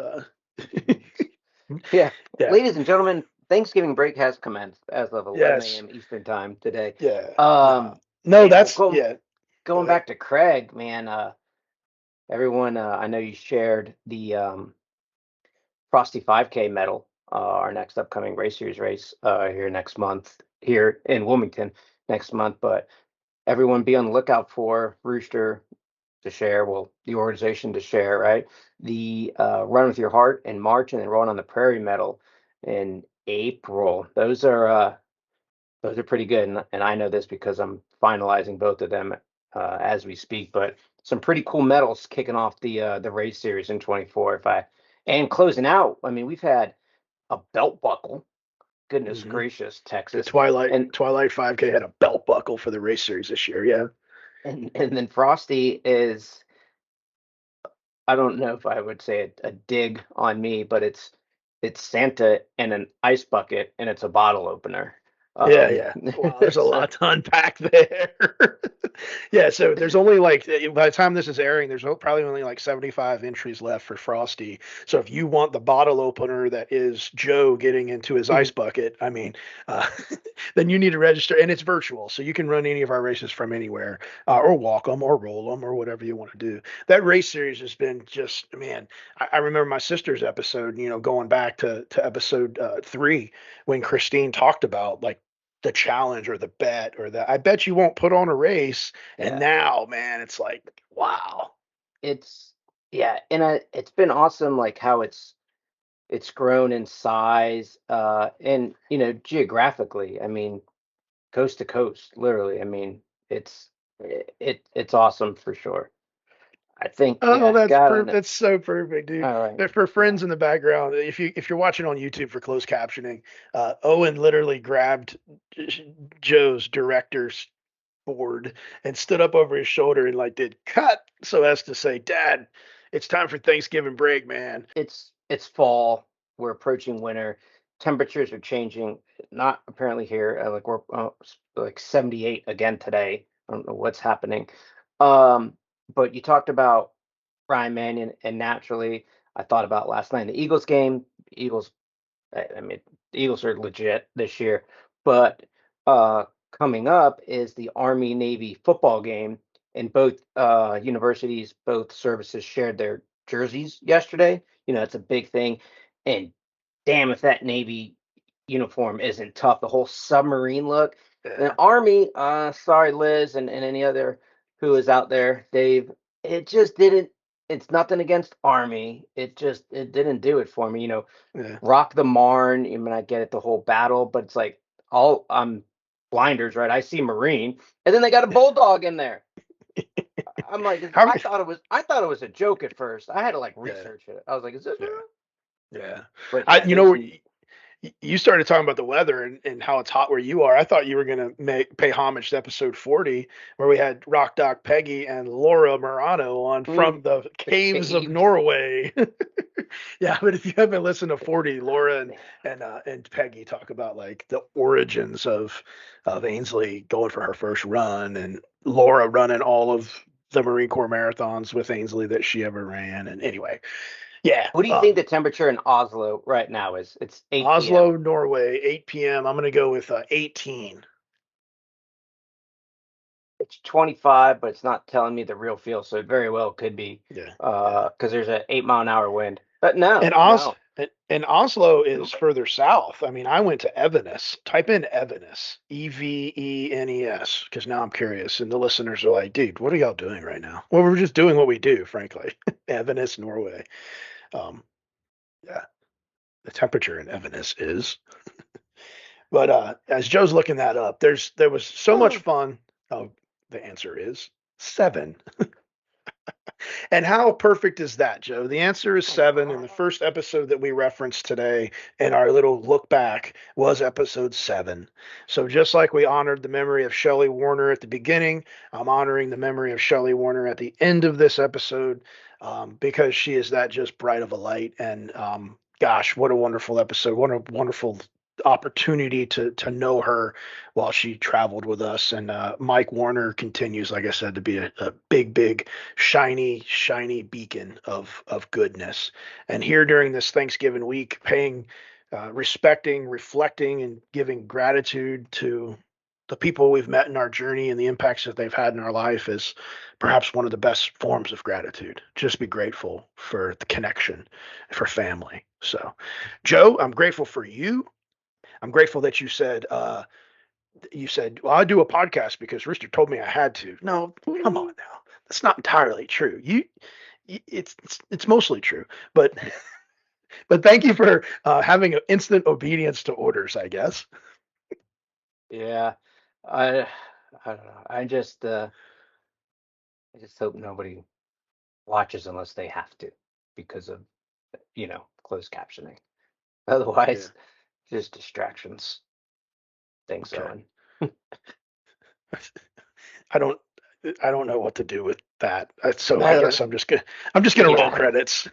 Yeah, Yeah. ladies and gentlemen, Thanksgiving break has commenced as of 11 Yes. a.m. Eastern time today. Yeah. No. Um, No. yeah, well, That's yeah. Go going ahead. back to Craig, man. Everyone, I know you shared the Frosty 5K medal, our next upcoming race series race here next month here in Wilmington next month. But everyone be on the lookout for Rooster to share, well, the organization to share, right? The Run with Your Heart in March and then Run on the Prairie medal in April. Those are pretty good, and I know this because I'm finalizing both of them as we speak. But some pretty cool medals kicking off the race series in 24. If I and closing out, I mean, we've had a belt buckle. Goodness Hmm. gracious, The Texas, Twilight and Twilight 5K had a belt buckle for the race series this year. Yeah. and then Frosty is. I don't know if I would say a dig on me, but it's Santa in an ice bucket and it's a bottle opener. Yeah, Um, yeah. Wow, there's a so lot to unpack there. Yeah, so there's only like by the time this is airing, there's probably only like 75 entries left for Frosty. So if you want the bottle opener that is Joe getting into his ice bucket, I mean, uh, then you need to register, and it's virtual, so you can run any of our races from anywhere, or walk them, or roll them, or whatever you want to do. That race series has been just, man. I remember my sister's episode, going back to episode 3 when Christine talked about like the challenge or the bet or the I bet you won't put on a race. And yeah, now, man, it's like, wow. it's yeah, and it's been awesome, like how it's grown in size, and geographically. I mean, coast to coast, literally. I mean, it's it's awesome for sure. I think, Oh, yeah, God, that's so perfect, dude. all right, But for yeah, friends in the background, if you're watching on YouTube for closed captioning, Owen literally grabbed Joe's director's board and stood up over his shoulder and like did cut so as to say, Dad, it's time for Thanksgiving break, man. it's fall. We're approaching winter. Temperatures are changing. Not apparently here. Like we're like 78 again today. I don't know what's happening. Um, but you talked about Ryan Mannion, and naturally, I thought about last night in the Eagles game. Eagles, I mean, the Eagles are legit this year, but coming up is the Army Navy football game, and both universities, both services shared their jerseys yesterday. It's a big thing, and damn if that Navy uniform isn't tough. The whole submarine look. And Army, sorry Liz and any other who is out there, Dave. It just didn't. It's nothing against Army. It didn't do it for me. Yeah. Rock the Marne. I mean, I get it, the whole battle, but it's like all blinders, right? I see Marine, and then they got a bulldog in there. I'm like, I thought it was a joke at first. I had to like research it. I was like, is this real? Yeah. But You started talking about the weather and how it's hot where you are. I thought you were going to pay homage to episode 40, where we had Rock Doc Peggy and Laura Murano on from the caves of Norway. Yeah, but if you haven't listened to 40, Laura and Peggy talk about like the origins of Ainsley going for her first run, and Laura running all of the Marine Corps marathons with Ainsley that she ever ran. And anyway, yeah. What do you think the temperature in Oslo right now is? It's 8 Oslo, p.m. Norway, 8 p.m. I'm going to go with 18. It's 25, but it's not telling me the real feel, so it very well could be. Yeah. Because there's an 8-mile-an-hour wind. But no. And Oslo is further south. I mean, I went to Evenes. Type in Evenes, Evenes, because now I'm curious. And the listeners are like, dude, what are y'all doing right now? Well, we're just doing what we do, frankly. Evenes, Norway. Yeah, the temperature in Evenes is. But as Joe's looking that up, there was so much fun. Oh, the answer is 7. And how perfect is that, Joe? The answer is 7. And the first episode that we referenced today in our little look back was episode 7. So just like we honored the memory of Shelley Warner at the beginning, I'm honoring the memory of Shelley Warner at the end of this episode, because she is that just bright of a light. And gosh, what a wonderful episode. What a wonderful opportunity to know her while she traveled with us. And Mike Warner continues, like I said, to be a big shiny beacon of goodness. And here during this Thanksgiving week, paying respecting, reflecting, and giving gratitude to the people we've met in our journey and the impacts that they've had in our life is perhaps one of the best forms of gratitude. Just be grateful for the connection, for family. So Joe, I'm grateful for you. I'm grateful that you said, well, I do a podcast because Rooster told me I had to. No, come on now. That's not entirely true. It's mostly true, but thank you for having instant obedience to orders, I guess. Yeah, I don't know. I just hope nobody watches unless they have to because of closed captioning. Otherwise, just distractions. Things on. I don't know what to do with that. So I guess I'm just gonna roll credits.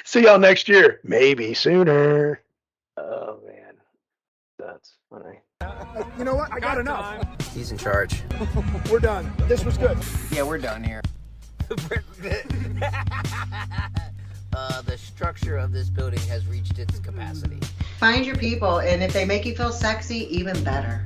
See y'all next year, maybe sooner. Oh man, that's funny. You know what? I got enough. He's in charge. We're done. This was good. Yeah, we're done here. The structure of this building has reached its capacity. Find your people, and if they make you feel sexy, even better.